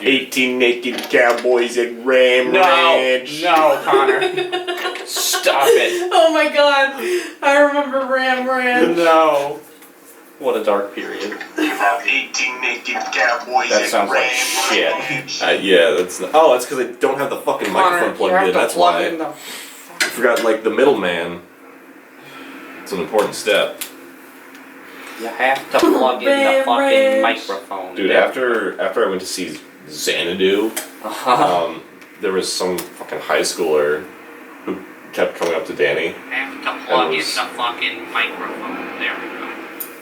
18 naked cowboys at Ram Ranch. No, Connor. Stop it. Oh my god. I remember Ram Ranch. No. What a dark period. About 18 naked cowboys That at sounds like Ram shit. Ranch. Yeah, that's... that's because I don't have the fucking microphone plugged in, that's why. I forgot, like, the middleman. It's an important step. You have to plug in the fucking microphone. Dude, after I went to see Xanadu, there was some fucking high schooler who kept coming up to Danny. Have to plug in the fucking microphone. There we go.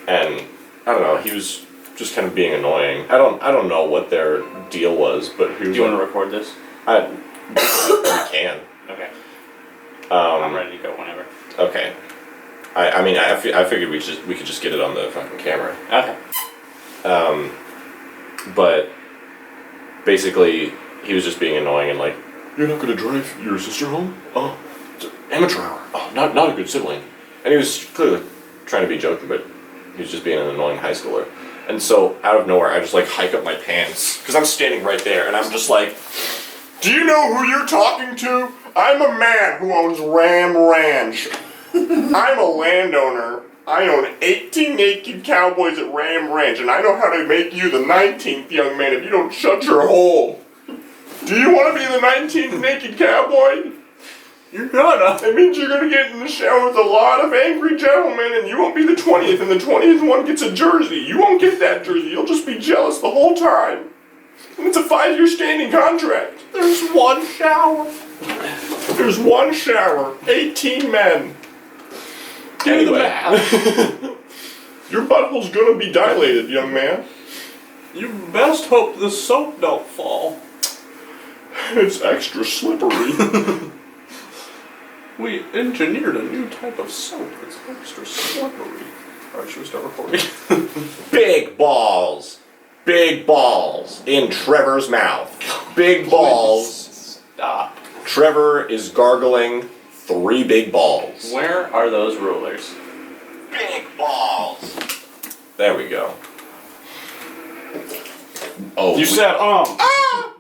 And I don't know, he was just kind of being annoying. I don't know what their deal was, but he was. Do you want to record this? We can. Okay. I'm ready to go whenever. Okay. I mean, I figured we could just get it on the fucking camera. Okay. But basically, he was just being annoying and like, you're not gonna drive your sister home? Oh, it's an amateur hour. Oh, not a good sibling. And he was clearly trying to be joking, but he was just being an annoying high schooler. And so, out of nowhere, I just like hike up my pants because I'm standing right there, and I'm just like, do you know who you're talking to? I'm a man who owns Ram Ranch. I'm a landowner. I own 18 naked cowboys at Ram Ranch, and I know how to make you the 19th young man if you don't shut your hole. Do you want to be the 19th naked cowboy? You're gonna. It means you're gonna get in the shower with a lot of angry gentlemen, and you won't be the 20th, and the 20th one gets a jersey. You won't get that jersey. You'll just be jealous the whole time. And it's a 5-year standing contract. There's one shower. There's one shower. 18 men. Anyway, your butthole's gonna be dilated, young man. You best hope the soap don't fall. It's extra slippery. We engineered a new type of soap. It's extra slippery. Alright, should we start recording? Big balls. Big balls in Trevor's mouth. Big balls. Stop. Trevor is gargling 3 big balls. Where are those rulers? Big balls. There we go. Oh, You said, Ah!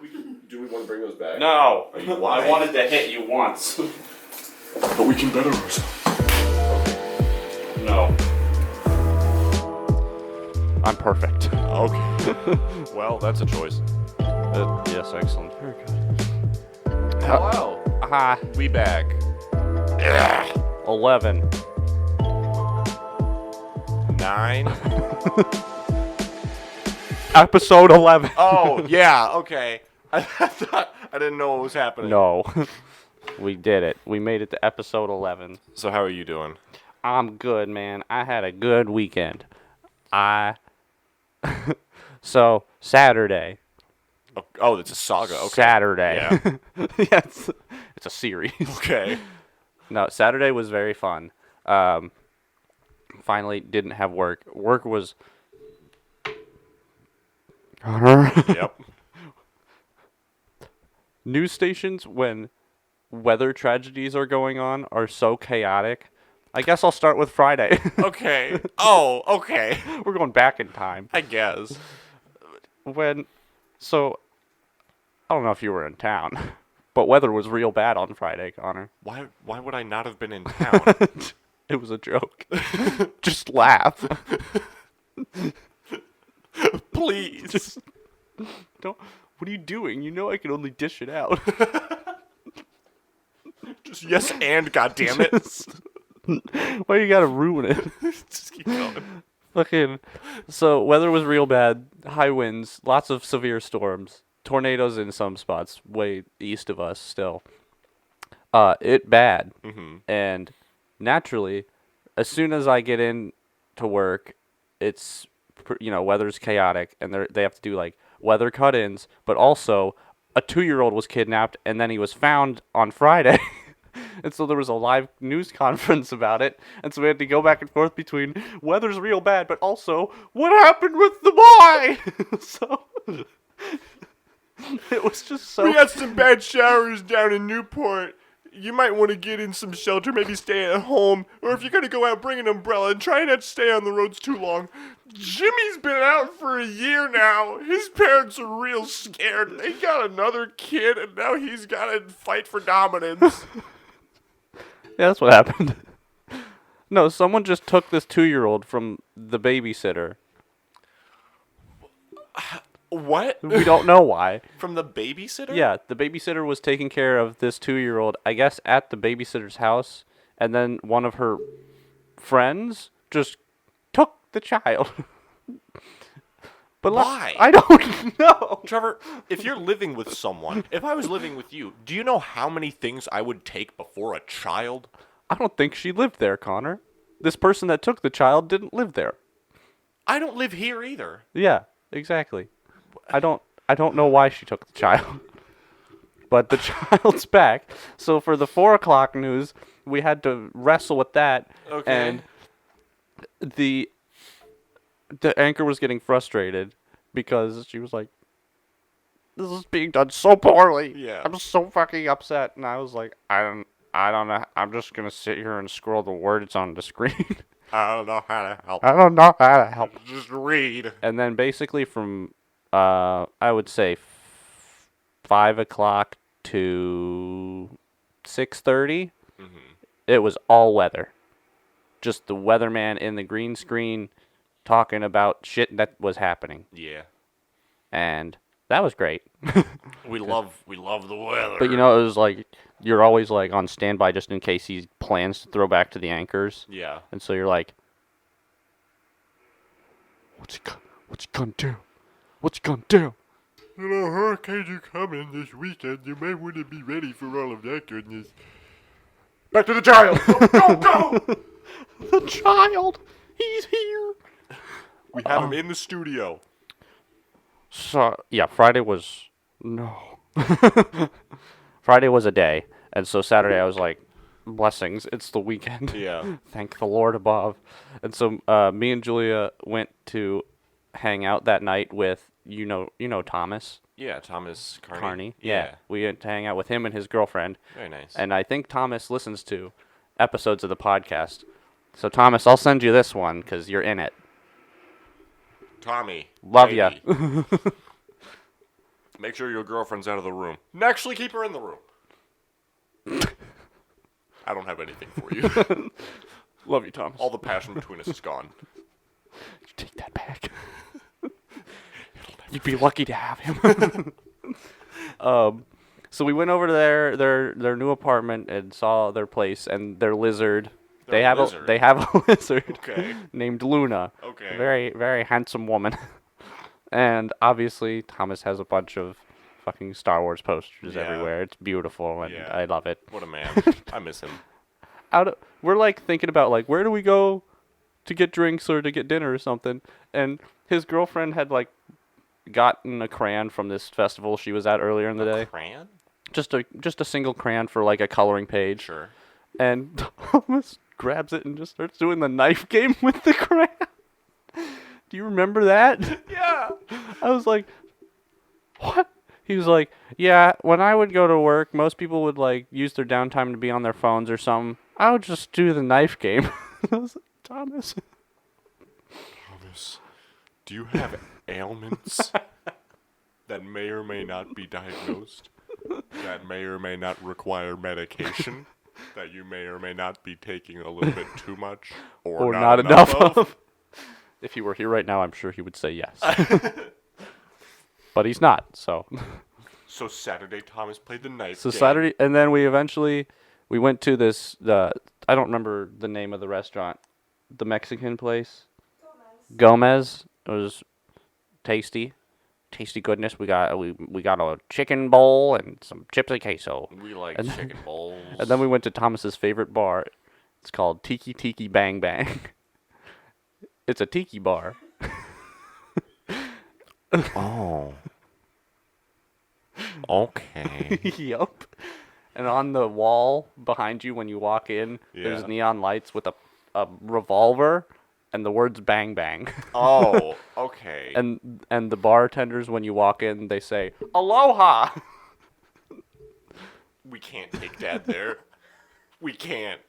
Do we want to bring those back? No. Why? I wanted to hit you once. But we can better ourselves. No. I'm perfect. Okay. Well, that's a choice. Yes, excellent. Very good. Hello. Hi. We back. 11. 9. Episode 11. Oh, yeah, okay. I thought I didn't know what was happening. No. We did it. We made it to episode 11. So how are you doing? I'm good, man. I had a good weekend. So, Saturday. Oh, it's a saga. Okay. Saturday. Yeah. Yeah, it's a series. Okay. No, Saturday was very fun. Finally didn't have work. Work was... Connor? Yep. News stations, when weather tragedies are going on, are so chaotic. I guess I'll start with Friday. Okay. Oh, okay. We're going back in time. I guess. So, I don't know if you were in town, but weather was real bad on Friday, Connor. Why would I not have been in town? It was a joke. Just laugh. Please. Don't. What are you doing? You know I can only dish it out. Just yes and goddammit. Why you gotta ruin it? Just keep going. Fucking. So weather was real bad. High winds, lots of severe storms, tornadoes in some spots, way east of us still. It bad. Mm-hmm. And naturally, as soon as I get in to work, it's weather's chaotic, and they have to do like weather cut-ins, but also a 2-year-old was kidnapped, and then he was found on Friday. And so there was a live news conference about it, and so we had to go back and forth between weather's real bad, but also what happened with the boy. So it was just so. We had some bad showers down in Newport. you might want to get in some shelter, maybe stay at home, or if you're going to go out, bring an umbrella and try not to stay on the roads too long. Jimmy's been out for a year now. His parents are real scared. They got another kid, and now he's got to fight for dominance. Yeah, that's what happened. No, someone just took this 2-year-old from the babysitter. What? We don't know why. From the babysitter? Yeah, the babysitter was taking care of this 2-year-old, I guess, at the babysitter's house, and then one of her friends just took the child. But why? I don't know. Trevor, if you're living with someone, if I was living with you, do you know how many things I would take before a child? I don't think she lived there, Connor. This person that took the child didn't live there. I don't live here either. Yeah, exactly. I don't know why she took the child. But the child's back. So for the 4 o'clock news, we had to wrestle with that. Okay. And the anchor was getting frustrated because she was like, this is being done so poorly. Yeah. I'm so fucking upset. And I was like, I don't know. I'm just going to sit here and scroll the words on the screen. I don't know how to help. I don't know how to help. Just read. And then basically from, I would say 5 o'clock to 6:30, it was all weather. Just the weatherman in the green screen talking about shit that was happening. Yeah. And that was great. We love the weather. But, you know, it was like, you're always, like, on standby just in case he plans to throw back to the anchors. Yeah. And so you're like, what's he gonna do? What's he gonna do? You know, hurricanes are coming this weekend. You may want to be ready for all of that goodness. Back to the child! Go! The child! He's here! We have him in the studio. So, yeah, Friday was... No. Friday was a day. And so Saturday I was like, blessings, it's the weekend. Yeah. Thank the Lord above. And so me and Julia went to hang out that night with, you know Thomas. Yeah, Thomas Carney. Yeah. We went to hang out with him and his girlfriend. Very nice. And I think Thomas listens to episodes of the podcast. So, Thomas, I'll send you this one because you're in it. Tommy. Love ya. Make sure your girlfriend's out of the room. Actually, keep her in the room. I don't have anything for you. Love you, Thomas. All the passion between us is gone. You take that back. You'd be lucky to have him. So we went over to their new apartment and saw their place and their lizard. They have a lizard named Luna. Okay. Very, very handsome woman. And obviously Thomas has a bunch of fucking Star Wars posters everywhere. It's beautiful and I love it. What a man. I miss him. We're like thinking about like where do we go to get drinks or to get dinner or something, and his girlfriend had like gotten a crayon from this festival she was at earlier in the day. Crayon? Just a single crayon for like a coloring page. Sure. And Thomas grabs it and just starts doing the knife game with the crayon. Do you remember that? Yeah. I was like, what? He was like, yeah, when I would go to work, most people would like use their downtime to be on their phones or something. I would just do the knife game. I was like, Thomas, do you have ailments that may or may not be diagnosed? That may or may not require medication? That you may or may not be taking a little bit too much? Or not enough of? If he were here right now, I'm sure he would say yes. But he's not, so. So Saturday, Thomas played the knife So game. Saturday, and then we went to this, I don't remember the name of the restaurant, the Mexican place. Gomez. It was tasty goodness. We got a chicken bowl and some chips and queso. We like And chicken bowls. And then we went to Thomas's favorite bar. It's called Tiki Tiki Bang Bang. It's a tiki bar. Oh. Okay. Yup. And on the wall behind you when you walk in, there's Yeah. neon lights with a revolver and the words bang bang. Oh, okay. And the bartenders when you walk in, they say, "Aloha." We can't take Dad there. We can't.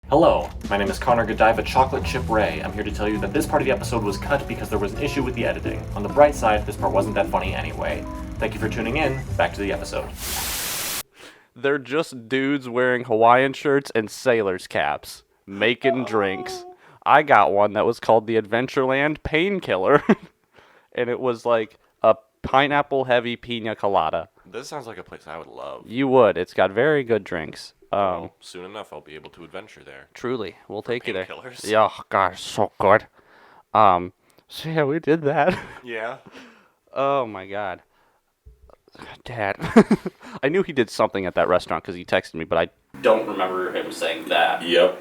Hello, my name is Connor Godiva Chocolate Chip Ray. I'm here to tell you that this part of the episode was cut because there was an issue with the editing. On the bright side, this part wasn't that funny anyway. Thank you for tuning in. Back to the episode. They're just dudes wearing Hawaiian shirts and sailors' caps, making drinks. I got one that was called the Adventureland Painkiller, and it was like a pineapple-heavy pina colada. This sounds like a place I would love. You would. It's got very good drinks. Well, soon enough, I'll be able to adventure there. Truly, we'll take you there. Painkillers? Yeah, oh, gosh, so good. So yeah, we did that. Yeah. Oh my God, Dad. I knew he did something at that restaurant because he texted me, but I don't remember him saying that. Yep.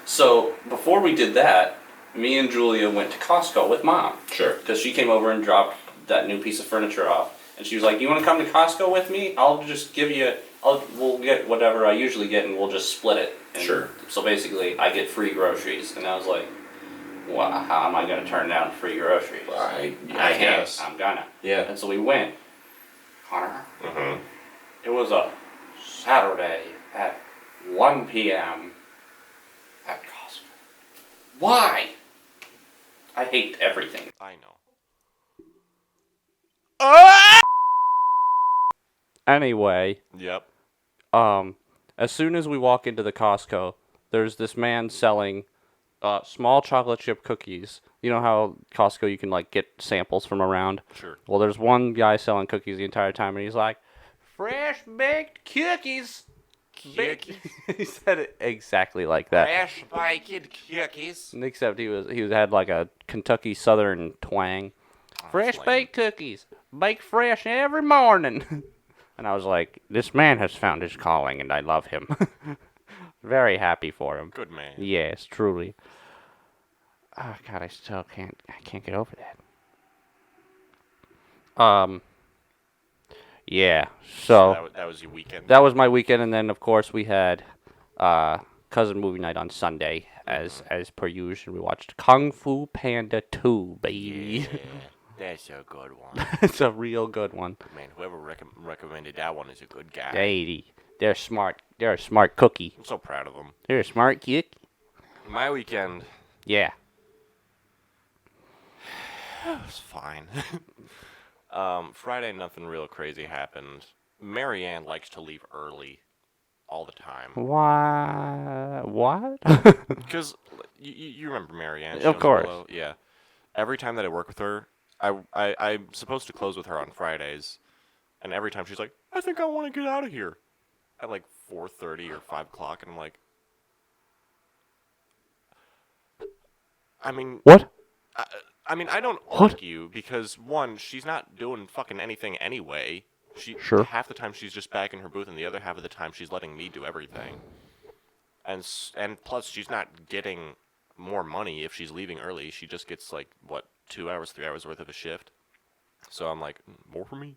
So before we did that, me and Julia went to Costco with Mom. Sure. Because she came over and dropped that new piece of furniture off, and she was like, "You want to come to Costco with me? I'll just give you. We'll get whatever I usually get, and we'll just split it." And Sure. So basically, I get free groceries, and I was like, "Well, how am I going to turn down free groceries? I can't. guess. I'm gonna." Yeah. And so we went. Connor. Mm-hmm. It was a Saturday at 1 p.m. at Costco. Why? I hate everything. I know. Anyway, Yep. as soon as we walk into the Costco, there's this man selling small chocolate chip cookies. You know how Costco you can like get samples from around? Sure. Well, there's one guy selling cookies the entire time, and he's like, "Fresh baked cookies." Cookies. He said it exactly like that. Fresh baked cookies. Except he had like a Kentucky Southern twang. Fresh lame. baked cookies, baked fresh every morning. And I was like, this man has found his calling, and I love him. Very happy for him. Good man. Yes, truly. Oh God, I can't get over that. Yeah. So That was your weekend. that was my weekend, and then of course we had cousin movie night on Sunday, as per usual. We watched Kung Fu Panda 2, baby. Yeah, that's a good one. It's a real good one. Man, whoever recommended that one is a good guy. They're smart. They're a smart cookie. I'm so proud of them. They're a smart cookie. My weekend Yeah. was fine. Friday, nothing real crazy happened. Marianne likes to leave early all the time. Why? What? Because you remember Marianne? Of course. Yeah. Every time that I work with her, I'm supposed to close with her on Fridays, and every time she's like, "I think I want to get out of here," at like 4:30 or 5 o'clock, and I'm like, I mean, What? I mean, I don't What? argue because one, she's not doing fucking anything anyway. Sure. Half the time she's just back in her booth, and the other half of the time she's letting me do everything. And plus she's not getting more money if she's leaving early. She just gets like what 2 hours, 3 hours worth of a shift. So I'm like, more for me?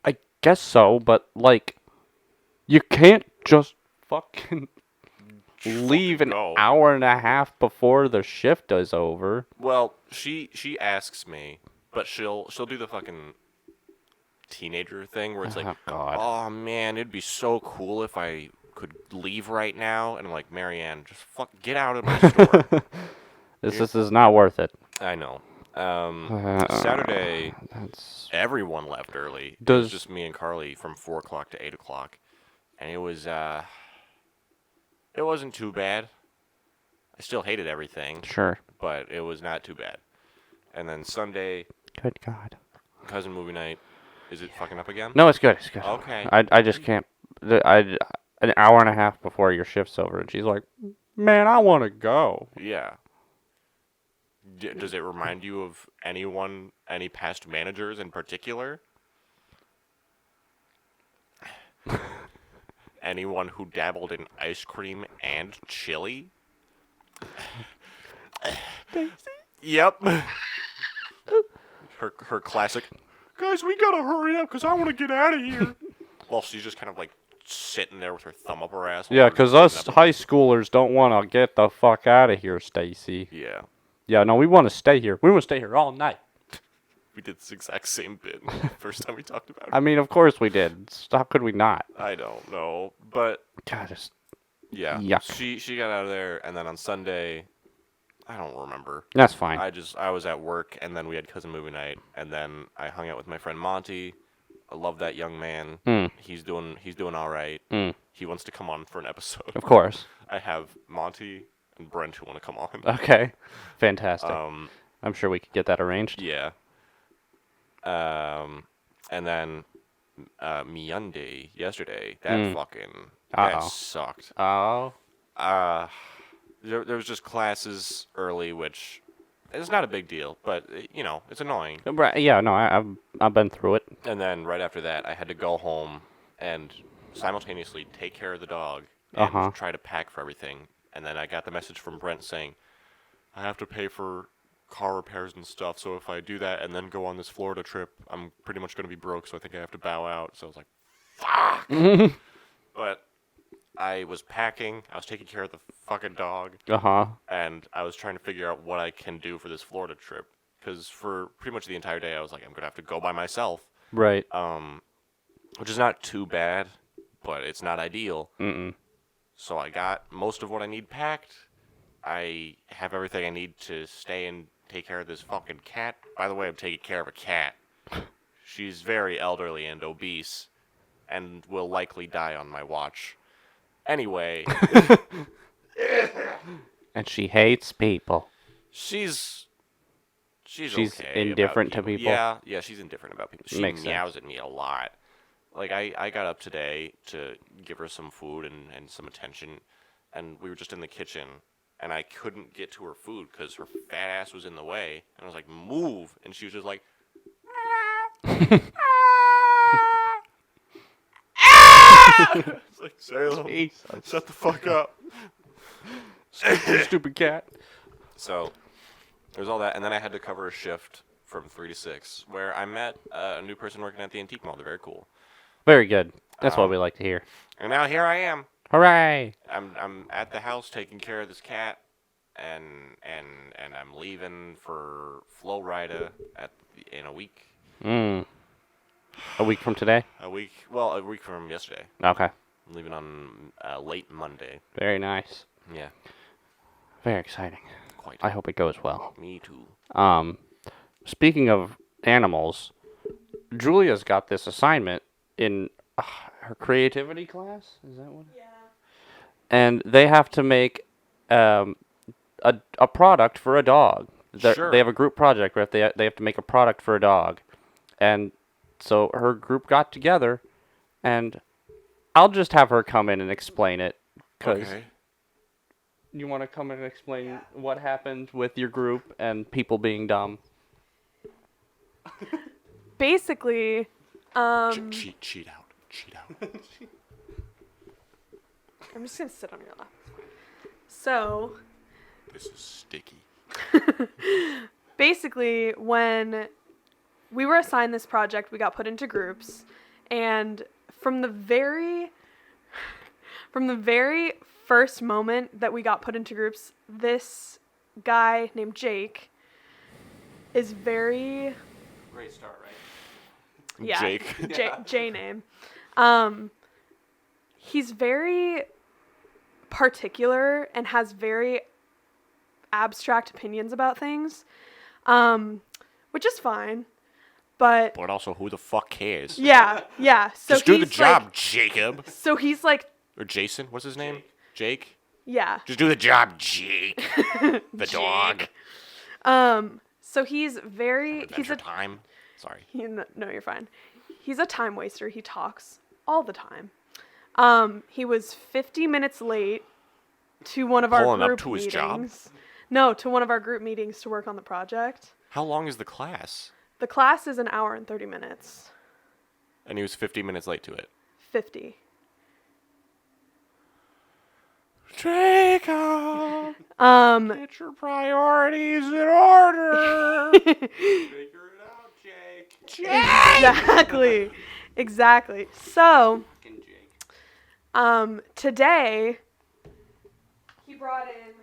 I guess so, but like, you can't just fucking leave an go. hour and a half before the shift is over. Well, she asks me, but she'll do the fucking teenager thing where it's like, Oh, God. "Oh man, it'd be so cool if I could leave right now." And I'm like, "Marianne, just get out of my store." This is not worth it. I know. Saturday, everyone left early. It was just me and Carly from 4 o'clock to 8 o'clock. And it wasn't too bad. I still hated everything, Sure. but it was not too bad. And then Sunday, Good God. cousin movie night. Is it fucking up again? No, it's good. It's good. Okay. I just can't. An hour and a half before your shift's over, and she's like, "Man, I want to go." Yeah. Does it remind you of any past managers in particular? Anyone who dabbled in ice cream and chili? Yep. Her classic, "Guys, we gotta hurry up because I want to get out of here." Well, she's just kind of like sitting there with her thumb up her ass. while Yeah, we're because sitting us up- high schoolers don't want to get the fuck out of here, Stacy. Yeah. Yeah, no, we want to stay here. We want to stay here all night. we did this exact same bit the first time we talked about it. I mean, of course we did. How could we not? I don't know, but God, just yeah, Yuck. she got out of there, and then on Sunday, I don't remember. that's fine. I was at work, and then we had cousin movie night, and then I hung out with my friend Monty. I love that young man. He's doing all right. He wants to come on for an episode. Of course. I have Monty and Brent who want to come on. Okay. Fantastic. I'm sure we could get that arranged. Yeah. And then Miyande yesterday. That fucking that sucked. Oh. There was just classes early, which is not a big deal, but it's annoying. Right. Yeah. No. I've been through it. And then right after that, I had to go home and simultaneously take care of the dog and try to pack for everything. And then I got the message from Brent saying, I have to pay for car repairs and stuff, so if I do that and then go on this Florida trip, I'm pretty much going to be broke, so I think I have to bow out. So I was like, fuck! But I was packing, I was taking care of the fucking dog, and I was trying to figure out what I can do for this Florida trip. Because for pretty much the entire day, I was like, I'm going to have to go by myself. Right. Which is not too bad, but it's not ideal. Mm-mm. So I got most of what I need packed. I have everything I need to stay and take care of this fucking cat. By the way, I'm taking care of a cat. She's very elderly and obese, and will likely die on my watch. Anyway. And she hates people. She's okay indifferent to about people? Yeah, she's indifferent about people. She Makes meows at me a lot. Like, I got up today to give her some food and some attention, and we were just in the kitchen, and I couldn't get to her food because her fat ass was in the way. And I was like, move. And she was just like, it's like, Salem, shut the fuck up. Stupid cat. So, there's all that. And then I had to cover a shift from 3 to 6, where I met a new person working at the antique mall. They're very cool. Very good. That's what we like to hear. And now here I am. Hooray! I'm at the house taking care of this cat, and I'm leaving for Florida in a week. A week from today? A week from yesterday. Okay. I'm leaving on late Monday. Very nice. Yeah. Very exciting. Quite. I hope it goes well. Me too. Speaking of animals, Julia's got this assignment in her creativity class. Is that what? Yeah. And they have to make a product for a dog. Sure. They have a group project where they have to make a product for a dog. And so her group got together, and I'll just have her come in and explain it. Okay. You want to come in and explain what happened with your group and people being dumb? Basically, Cheat out. Cheat out. I'm just gonna sit on your lap. So, This is sticky. basically, when we were assigned this project, we got put into groups, and from the very first moment that we got put into groups, this guy named Jake is very Great start, right? yeah, Jake. J name. He's very particular and has very abstract opinions about things, which is fine. But also, who the fuck cares? yeah. So Just do the he's job, like- Jacob. So he's like, Or Jason, what's his name? Jake? yeah. Just do the job, Jake. The dog. So he's very. Adventure Time. Sorry. No, you're fine. He's a time waster. He talks all the time. He was 50 minutes late to one of our Pulling up group to his meetings. job? No, to one of our group meetings to work on the project. How long is the class? The class is an hour and 30 minutes. And he was 50 minutes late to it. 50. Jacob! Get your priorities in order! Figure it out, Jake. Exactly. So, today, he brought in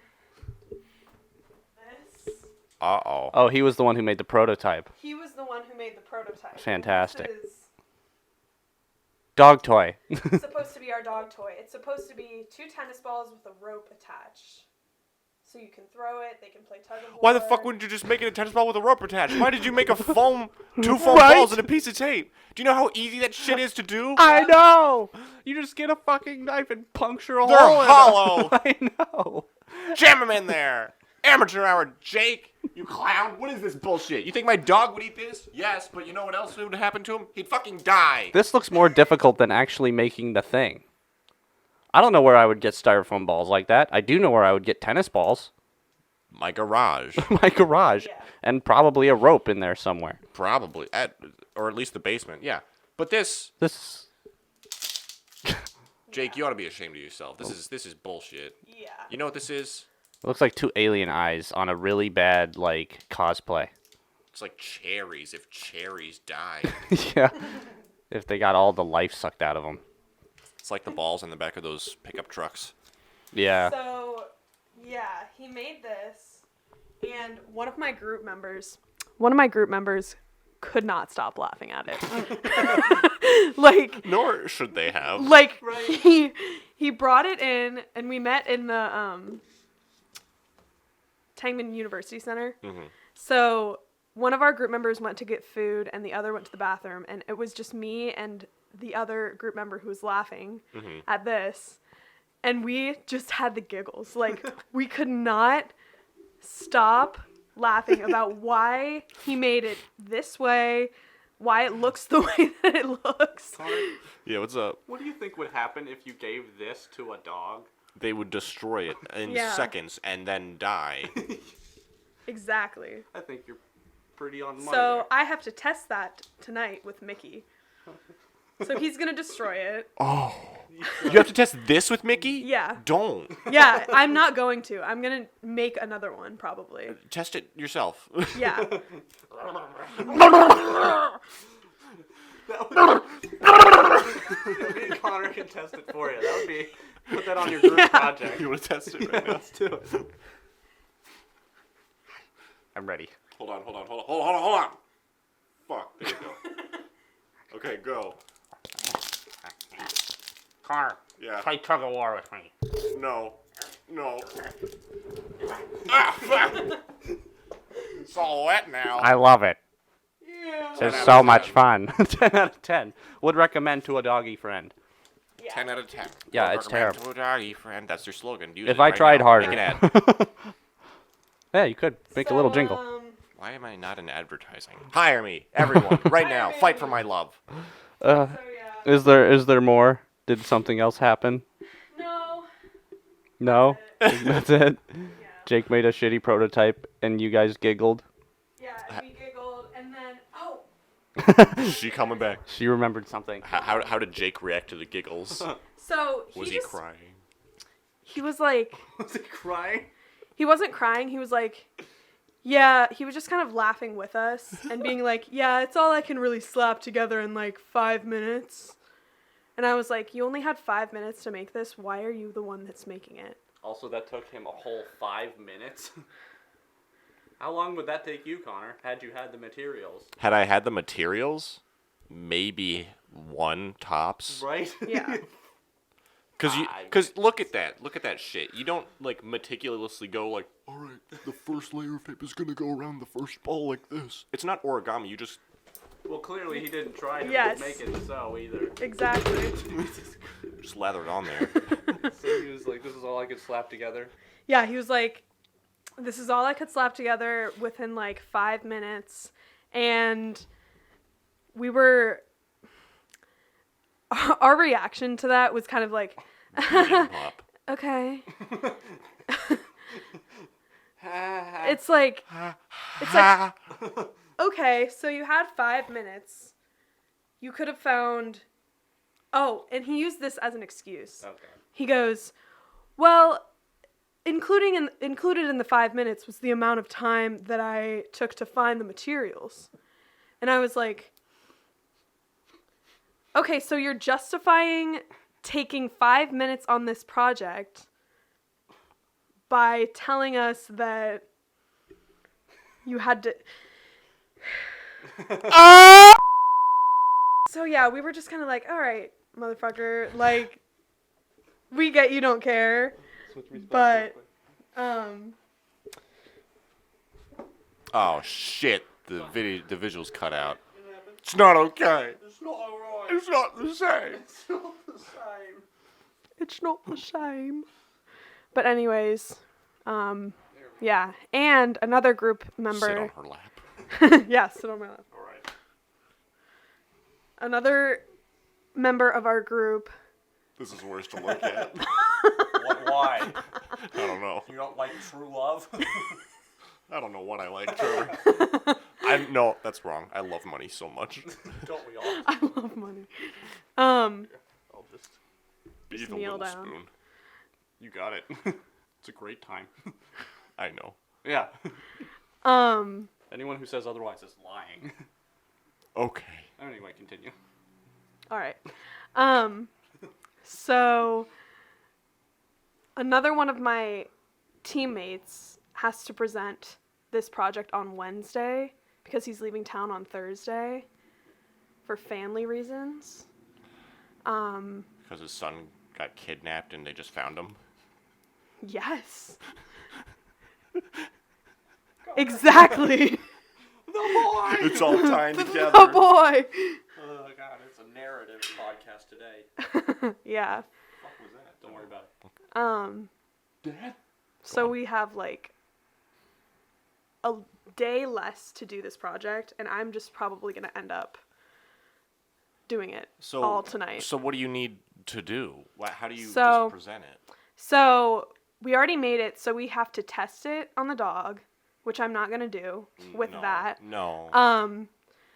this. Uh-oh. Oh, he was the one who made the prototype. He was the one who made the prototype. Fantastic. This Dog toy. is supposed to be our dog toy. It's supposed to be 2 tennis balls with a rope attached. So you can throw it, they can play tug of war. Why the fuck wouldn't you just make it a tennis ball with a rope attached? Why did you make a two foam Right? balls and a piece of tape? Do you know how easy that shit is to do? I know. You just get a fucking knife and puncture a They're hole. hollow. I know. Jam them in there. Amateur hour, Jake. You clown. What is this bullshit? You think my dog would eat this? Yes, but you know what else would happen to him? He'd fucking die. This looks more difficult than actually making the thing. I don't know where I would get styrofoam balls like that. I do know where I would get tennis balls. My garage. My garage. Yeah. And probably a rope in there somewhere. Probably. Or at least the basement. Yeah. But this, This. Jake, you ought to be ashamed of yourself. This is bullshit. Yeah. You know what this is? It looks like 2 alien eyes on a really bad, like, cosplay. It's like cherries if cherries die. Yeah. If they got all the life sucked out of them. It's like the balls in the back of those pickup trucks. Yeah. So, yeah, he made this, and one of my group members could not stop laughing at it. Nor should they have. He brought it in, and we met in the Tangman University Center. Mm-hmm. So one of our group members went to get food, and the other went to the bathroom, and it was just me and the other group member who was laughing at this. And we just had the giggles. Like, we could not stop laughing about why he made it this way, why it looks the way that it looks. Yeah, what's up? What do you think would happen if you gave this to a dog? They would destroy it in Yeah. seconds and then die. Exactly. I think you're pretty on money. So I have to test that tonight with Mickey. So he's going to destroy it. You have to test this with Mickey? Yeah. Don't. Yeah, I'm not going to. I'm going to make another one, probably. Test it yourself. Yeah. Maybe Connor can test it for you. That would be. Put that on your group project. You want to test it right now? Let's do it. I'm ready. Hold on. Fuck, there you go. Okay, go. Connor, Yeah. play tug of war with me. No. Ah, fuck. It's all wet now. I love it. Yeah. It's 10 out so of much 10. fun. 10 out of 10. Would recommend to a doggy friend. 10 out of 10. Yeah, Don't it's recommend terrible. To a doggy friend. That's their slogan. Use If it I right tried now. harder. Make an ad. Yeah, you could make a little jingle. Why am I not in advertising? Hire me, everyone, right now. Fight for my love. Uh, So, yeah. is there more? Did something else happen? No. No? That's it? Yeah. Jake made a shitty prototype and you guys giggled. Yeah, and we giggled, and then, Is she coming back? She remembered something. How did Jake react to the giggles? so Was he crying? He was like, Was he crying? he wasn't crying, he was like, yeah, he was just kind of laughing with us and being like, yeah, it's all I can really slap together in like 5 minutes. And I was like, you only had 5 minutes to make this. Why are you the one that's making it? Also, that took him a whole 5 minutes. How long would that take you, Connor, had you had the materials? Had I had the materials, maybe one tops. Right? Yeah. Cause look at that shit. You don't like meticulously go like, all right, the first layer of tape is gonna go around the first ball like this. It's not origami. You just Well, clearly he didn't try to Yes. make it so either. Exactly. lather it on there. So he was like, this is all I could slap together. Yeah, he was like, this is all I could slap together within like 5 minutes. And we were, our reaction to that was kind of like, Pop. okay. It's like, okay, so you had 5 minutes. You could have found, oh, and he used this as an excuse. Okay. He goes, well, included in the 5 minutes was the amount of time that I took to find the materials. And I was like, okay, so you're justifying taking 5 minutes on this project by telling us that you had to. So yeah, we were just kind of like, all right, motherfucker, like, we get you don't care, but Oh shit! The visuals cut out. It's not okay. It's not alright. It's not the same. It's not the same. it's not the same. But anyways, yeah, and another group Sit on member. her lap. Yeah, sit on my lap. All right. Another member of our group. This is worse to look at. Why? I don't know. You don't like true love? I don't know what I like, Trevor. No, that's wrong. I love money so much. Don't we all? I love money. I'll just be Just the kneel little down. spoon. You got it. It's a great time. I know. Yeah. Um, Anyone who says otherwise is lying. Okay. Anyway, continue. all right. So another one of my teammates has to present this project on Wednesday because he's leaving town on Thursday for family reasons. Because his son got kidnapped and they just found him. Yes. Exactly. It's all tying together. Oh boy. Oh god, it's a narrative podcast today. Yeah. What was that? Don't worry about it. Dad? So we have like a day less to do this project, and I'm just probably gonna end up doing it all tonight. So what do you need to do? How do you So- just present it? So we already made it, so we have to test it on the dog, which I'm not gonna do with No, that. No.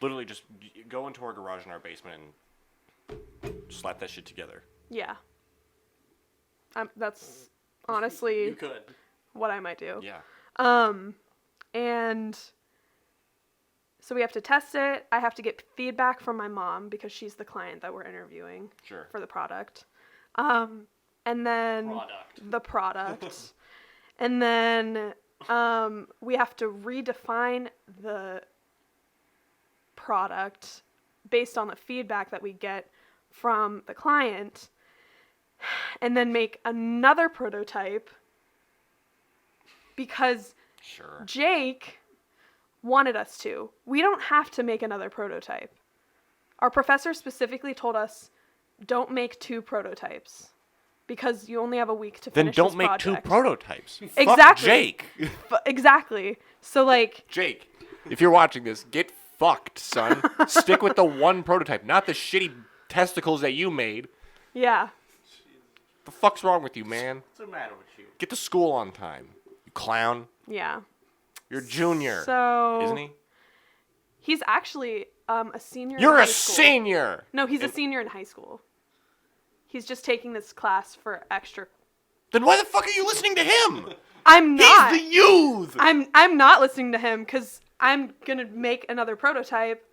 Literally just go into our garage in our basement and slap that shit together. Yeah. That's honestly You could. what I might do. Yeah. And so we have to test it. I have to get feedback from my mom because she's the client that we're interviewing Sure. for the product. And then Product. the product. And then we have to redefine the product based on the feedback that we get from the client, and then make another prototype because Sure. Jake wanted us to. We don't have to make another prototype. Our professor specifically told us, don't make 2 prototypes because you only have a week to Then finish don't this make project. 2 prototypes. Fuck Exactly. Jake. Exactly. So like, Jake, if you're watching this, get fucked, son. Stick with the one prototype, not the shitty testicles that you made. yeah. The fuck's wrong with you, man? What's the matter with you? Get to school on time. You clown. Yeah. You're a junior. So Isn't he? He's actually a senior. You're in a high school. senior. No, he's a senior in high school. He's just taking this class for extra. Then why the fuck are you listening to him? I'm not. He's the youth. I'm not listening to him because I'm gonna make another prototype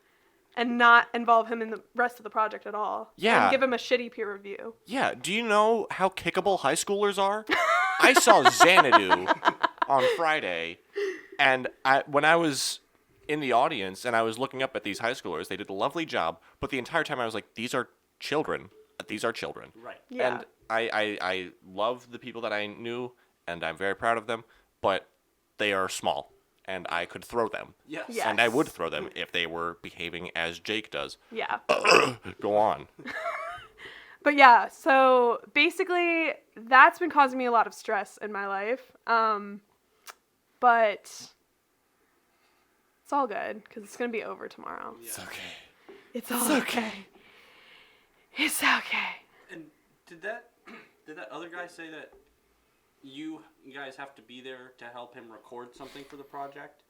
and not involve him in the rest of the project at all. Yeah. And give him a shitty peer review. Yeah, do you know how kickable high schoolers are? I saw Xanadu on Friday, and when I was in the audience and I was looking up at these high schoolers, they did a lovely job, but the entire time I was like, these are children. These are children. Right. Yeah. And I love the people that I knew, and I'm very proud of them, but they are small, and I could throw them. Yes. Yeah. And I would throw them if they were behaving as Jake does. Yeah. Go on. But yeah, so basically that's been causing me a lot of stress in my life. But it's all good because it's gonna be over tomorrow. It's okay. It's all okay. It's okay. And did that other guy say that you guys have to be there to help him record something for the project?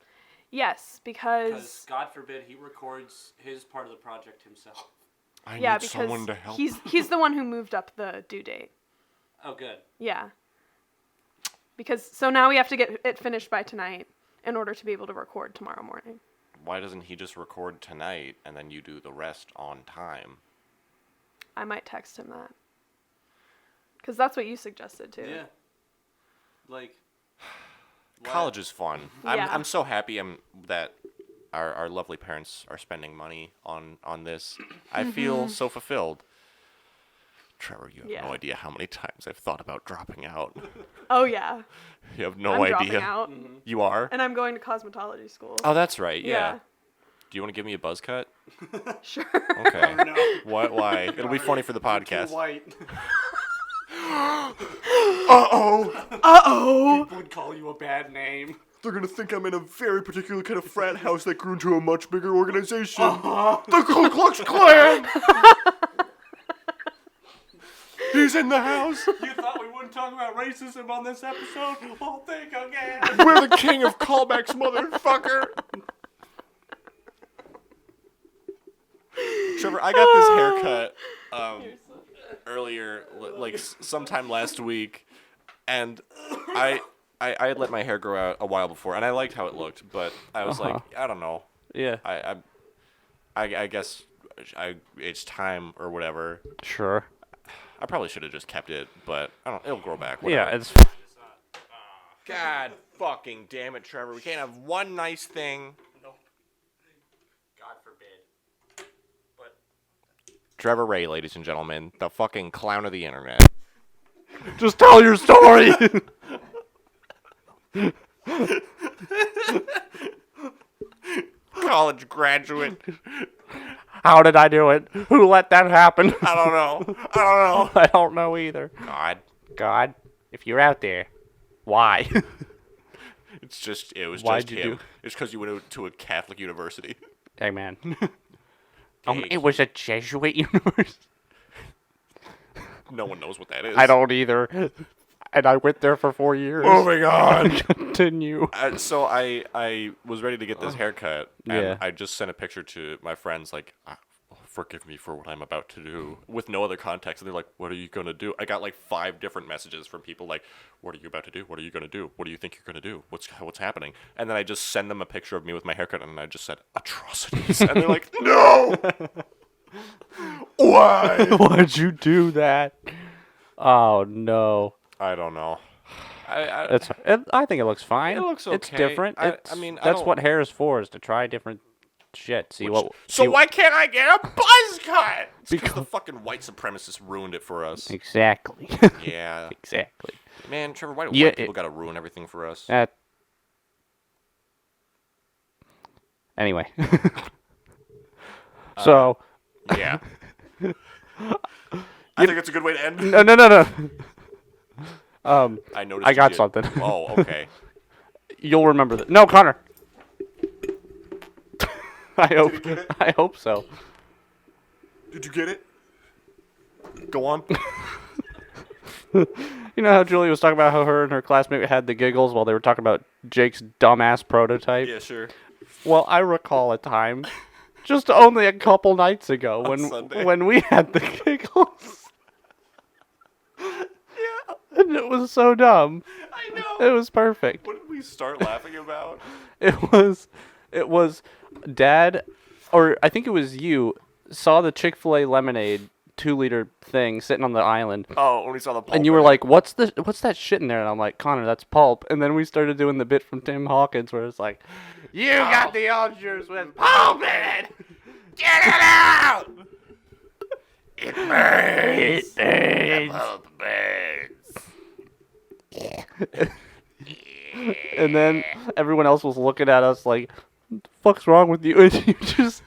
Yes, Because because God forbid he records his part of the project himself. I yeah, need because someone to help. he's the one who moved up the due date. Oh, good. Yeah. Because so now we have to get it finished by tonight in order to be able to record tomorrow morning. Why doesn't he just record tonight and then you do the rest on time? I might text him that. Because that's what you suggested too. Yeah. Like, college is fun. Yeah. I'm so happy that our lovely parents are spending money on this. I feel so fulfilled. Trevor, you have Yeah. no idea how many times I've thought about dropping out. Oh yeah. You have no I'm idea. dropping out, You are? and I'm going to cosmetology school. Oh, that's right. Yeah. Yeah. Do you want to give me a buzz cut? Sure. Okay. No. What? Why? It'll be funny for the podcast. White. Uh-oh. People would call you a bad name. They're gonna think I'm in a very particular kind of frat house that grew into a much bigger organization. The Ku Klux Klan! He's in the house. You thought we wouldn't talk about racism on this episode? Well, think again. We're the king of callbacks, motherfucker. Trevor, I got this haircut earlier, like sometime last week, and I had let my hair grow out a while before, and I liked how it looked, but I was like, I don't know. Yeah. I guess it's time or whatever. Sure. I probably should have just kept it, but I don't. It'll grow back. Yeah, Whatever. it's God fucking damn it, Trevor. We can't have one nice thing. God forbid. But Trevor Ray, ladies and gentlemen, the fucking clown of the internet. just tell your story. College graduate. How did I do it? Who let that happen? I don't know. I don't know. I don't know either. God. If you're out there, why? It was Why'd just you him. do- It's because you went to a Catholic university. Hey man. Hey, It was a Jesuit university. no one knows what that is. I don't either. And I went there for 4 years. Moving on. Continue. So I was ready to get this haircut, and Yeah. I just sent a picture to my friends, like, forgive me for what I'm about to do, with no other context. And they're like, what are you going to do? I got like 5 different messages from people like, what are you about to do? What are you going to do? What do you think you're going to do? What's happening? And then I just send them a picture of me with my haircut, and I just said, atrocities. And they're like, No! Why? Why'd you do that? Oh no. I don't know. I think it looks fine. It looks It's okay. different. I It's, mean, I that's don't- what hair is for, is to try different shit. See what. So see why can't I get a buzz cut? Because Because- the fucking white supremacists ruined it for us. Exactly. Yeah. Exactly. Man, Trevor, why do Yeah, white people gotta ruin everything for us? That. Anyway. So. Yeah. I think it's a good way to end. No. I noticed. I you got did. something. Oh, okay. You'll remember that. No, Connor. I hope so. Did you get it? Go on. You know how Julie was talking about how her and her classmate had the giggles while they were talking about Jake's dumbass prototype? Yeah, sure. Well, I recall a time, just only a couple nights ago, Sunday. when we had the giggles. Yeah. And it was so dumb. I know. It was perfect. What did we start laughing about? It was Dad, or I think it was you, saw the Chick-fil-A lemonade 2-liter thing sitting on the island. Oh, when we saw the pulp. And you were like, what's that shit in there? And I'm like, Connor, that's pulp. And then we started doing the bit from Tim Hawkins where it's like, you got the ulcers with pulp in it. Get it out. it burns. It burns. Pulp burns. And then everyone else was looking at us like, what the fuck's wrong with you? And you just,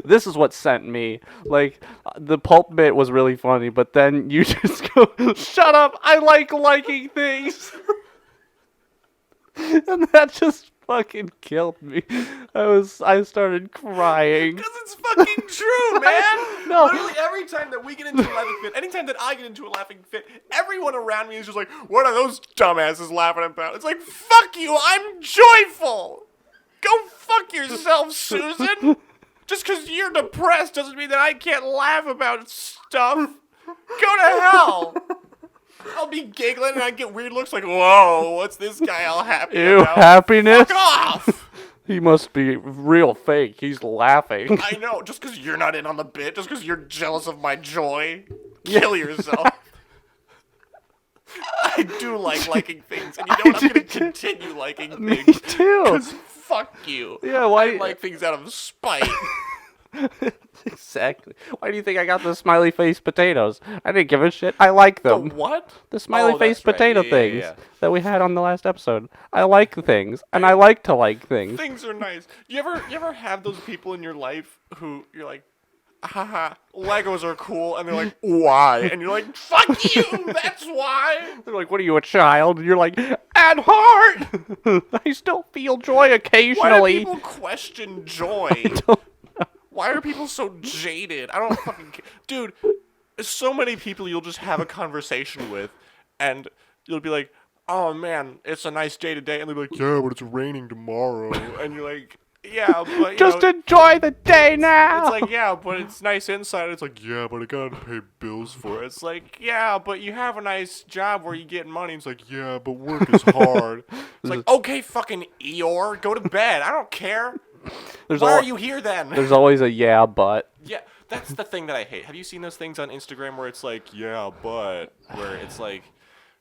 this is what sent me. Like, the pulp bit was really funny, but then you just go, shut up, I like liking things. And that just fucking killed me. I started crying. Because it's fucking true, man. No. Literally every time that we get into a laughing fit, anytime that I get into a laughing fit, everyone around me is just like, what are those dumbasses laughing about? It's like, fuck you, I'm joyful. Go fuck yourself, Susan. Just because you're depressed doesn't mean that I can't laugh about stuff. Go to hell. I'll be giggling and I get weird looks like, whoa, what's this guy all happy Ew, about? happiness? Fuck off. He must be real fake. He's laughing. I know, just because you're not in on the bit, just because you're jealous of my joy, kill yourself. I I do like liking things, and you know what? I'm gonna continue liking Me things. too. Cause fuck you. Yeah, why- I like things out of spite. Exactly. Why do you think I got the smiley face potatoes? I didn't give a shit. I like The them. what? The smiley Oh, face that's right. potato Yeah, things yeah. that we had on the last episode. I like things, and I like to like things. Things are nice. You ever have those people in your life who you're like, haha, Legos are cool, and they're like, why? And you're like, fuck you, that's why. They're like, what are you, a child? And you're like, at heart, I still feel joy Why do occasionally. people question joy? Why are people so jaded? I don't fucking care. Dude, there's so many people you'll just have a conversation with, and you'll be like, oh man, it's a nice day today. And they'll be like, yeah, but it's raining tomorrow. And you're like, yeah, but you Just know, enjoy the day now. it's like, yeah, but it's nice inside. It's like, yeah, but I gotta pay bills for it. It's like, yeah, but you have a nice job where you get money. It's like, yeah, but work is hard. It's like, okay, fucking Eeyore, go to bed. I don't care. Why are you here then? There's always a yeah, but. Yeah, that's the thing that I hate. Have you seen those things on Instagram where it's like, yeah, but, where it's like,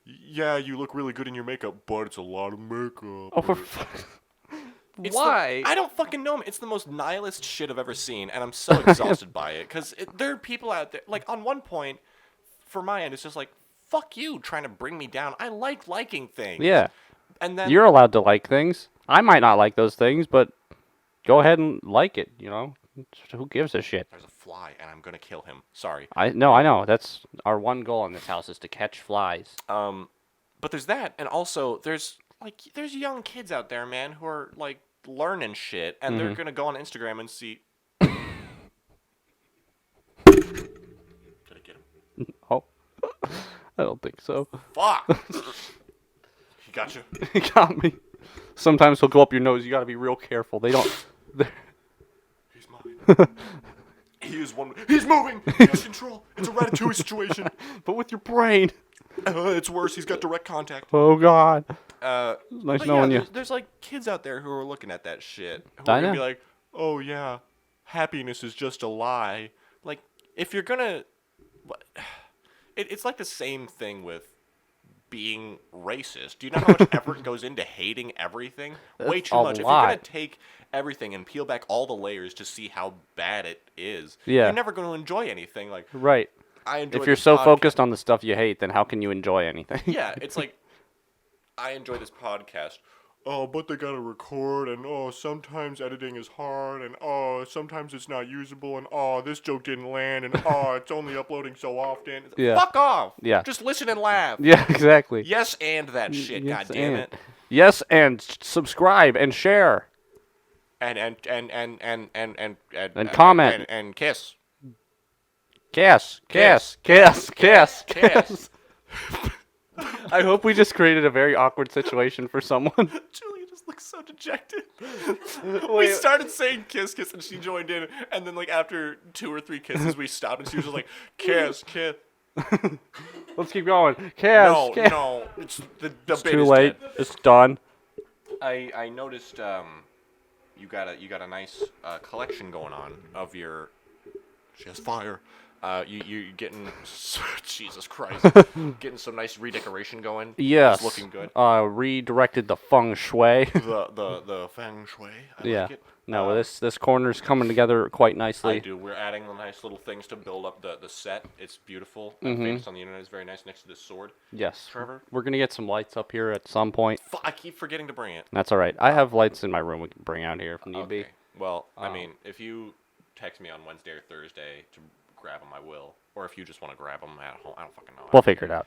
yeah, you look really good in your makeup, but it's a lot of makeup. Oh, for It's Why? I don't fucking know, man. It's the most nihilist shit I've ever seen, and I'm so exhausted by it. Because there are people out there, like, on one point, for my end, it's just like, fuck you trying to bring me down. I like liking things. Yeah. And then, You're allowed to like things. I might not like those things, but go ahead and like it, you know? Who gives a shit? there's a fly, and I'm gonna kill him. Sorry. I know. That's our one goal in this house is to catch flies. But there's that, and also, there's young kids out there, man, who are, like, learning shit, and they're gonna go on Instagram and see... Did I get him? Oh. I don't think so. Fuck! He got you. He got me. Sometimes he'll go up your nose. You gotta be real careful. They don't. He's mine. He is one. He's moving. He has control. It's a Ratatouille situation. But with your brain. It's worse. He's got direct contact. Oh God. Nice Nice knowing you. There's like kids out there who are looking at that shit. Who I are gonna know. be like, oh yeah, happiness is just a lie. Like, if you're gonna, it's like the same thing with being racist. Do you know how much effort goes into hating everything? Way That's too a much. If you're gonna lot. take everything and peel back all the layers to see how bad it is, Yeah. you're never going to enjoy anything. Like, Right. I enjoy If you're this so podcast. focused on the stuff you hate, then how can you enjoy anything? Yeah, it's like, I enjoy this podcast. Oh, but they gotta record, and oh, sometimes editing is hard, and oh, sometimes it's not usable, and oh, this joke didn't land, and oh, it's only uploading so often. Yeah. Fuck off! Yeah. Just listen and laugh. Yeah, exactly. Yes, and that shit, Yes, god damn and- it. Yes, and subscribe and share. And comment. and kiss. Kiss. Kiss. I hope we just created a very awkward situation for someone. Julia just looks so dejected. We started saying kiss, kiss, and she joined in. And then, like, after 2 or 3 kisses, we stopped, and she was just like, kiss, kiss. Let's keep going. Kiss. No, kiss. no, it's the It's bit too is late. dead. It's done. I noticed you got a nice collection going on of your. She has fire. You getting Jesus Christ, getting some nice redecoration going. Yes. It's looking good. Redirected the feng shui. The feng shui. I Yeah. like it. No, this corner's coming together quite nicely. I do. We're adding the nice little things to build up the set. It's beautiful. I think it's on the internet. It's very nice next to this sword. Yes. Trevor? We're gonna get some lights up here at some point. I keep forgetting to bring it. That's all right. I have lights in my room we can bring out here if need be. Okay. Well, I mean, if you text me on Wednesday or Thursday to grab them, I will. Or if you just want to grab them at home, I don't fucking know. We'll figure it out.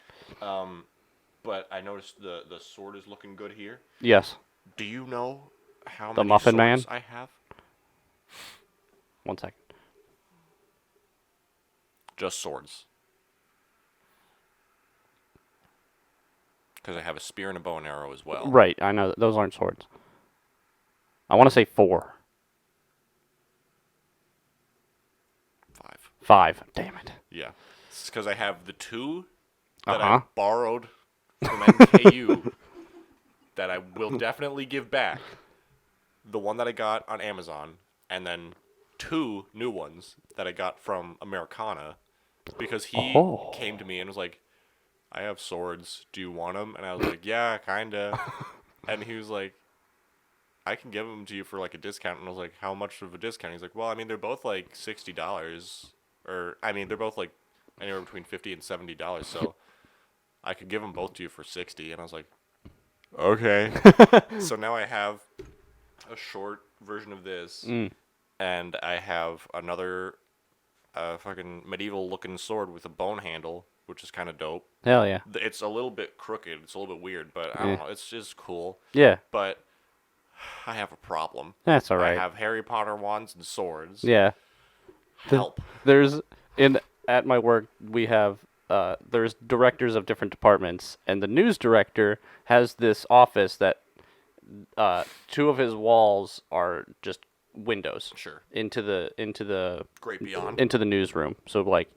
But I noticed the sword is looking good here. Yes. Do you know how The many Muffin Man? swords I have? 1 second. Just swords. Because I have a spear and a bow and arrow as well. Right. I know those aren't swords. I want to say 4. 5. 5. Damn it. Yeah. It's because I have the 2 that Uh-huh. I borrowed from NKU that I will definitely give back. The one that I got on Amazon, and then 2 new ones that I got from Americana, because he Oh. came to me and was like, I have swords. Do you want them? And I was like, yeah, kinda. And he was like, I can give them to you for like a discount. And I was like, how much of a discount? He's like, well, I mean, they're both like $60, or I mean, they're both like anywhere between $50 and $70. So I could give them both to you for 60. And I was like, okay. So now I have a short version of this, and I have another fucking medieval looking sword with a bone handle, which is kind of dope. Hell yeah. It's a little bit crooked. It's a little bit weird, but I don't know. It's just cool. Yeah. But I have a problem. That's all right. I have Harry Potter wands and swords. Yeah. Help. There's at my work we have there's directors of different departments, and the news director has this office that 2 of his walls are just windows. Sure. Into the Great beyond. into the newsroom. So like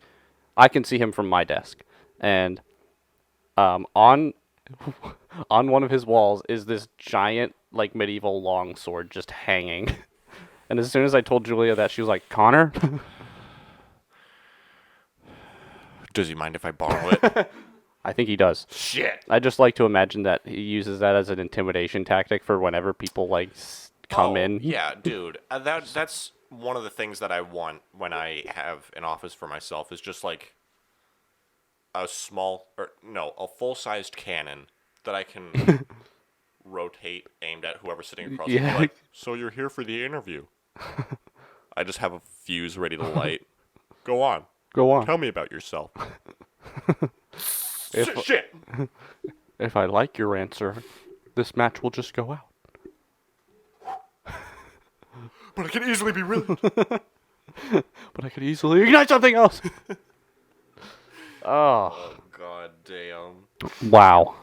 I can see him from my desk. And on one of his walls is this giant like medieval long sword just hanging. And as soon as I told Julia that, she was like, "Connor?" Does he mind if I borrow it? I think he does. Shit. I just like to imagine that he uses that as an intimidation tactic for whenever people like come in. Yeah, dude. That's one of the things that I want when I have an office for myself is just like a full-sized cannon that I can rotate aimed at whoever's sitting across the Yeah. like, so you're here for the interview. I just have a fuse ready to light. Go on. Go on. Tell me about yourself. If- Shit. If I like your answer, this match will just go out. But it can easily be ruined. But I could easily ignite something else. Oh, Oh, god damn. wow.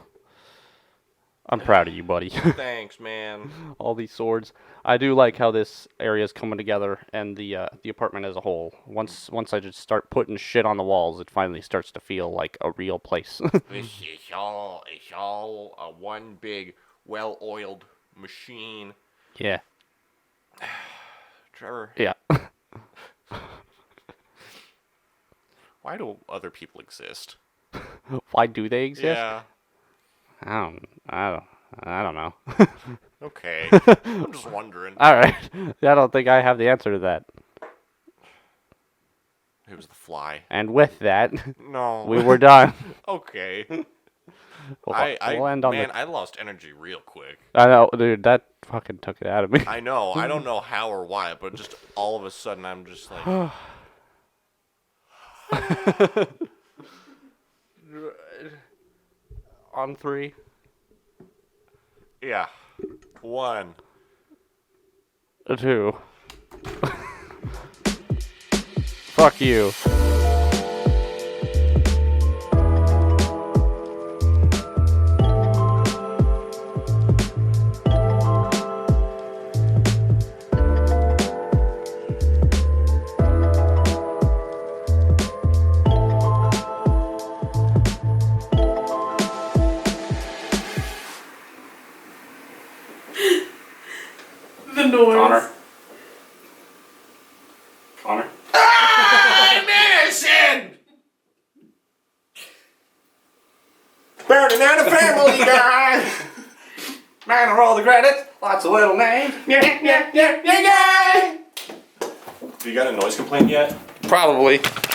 I'm proud of you, buddy. Thanks, man. All these swords. I do like how this area is coming together, and the apartment as a whole. Once I just start putting shit on the walls, it finally starts to feel like a real place. It's all one big, well-oiled machine. Yeah. Trevor, Yeah. why do other people exist? Why do they exist? Yeah. I don't know. Okay. I'm just wondering. All right. I don't think I have the answer to that. It was the fly. And with that, No. we were done. Okay. We'll I end on man, the- I lost energy real quick. I know, dude. That fucking took it out of me. I know. I don't know how or why, but just all of a sudden, I'm just like, On 3. yeah. 1. 2. Fuck you. The noise. Connor? I'm innocent! Burning out a family guy! Man, I roll the credits. Lots of little names. Yeah. You got a noise complaint yet? Probably.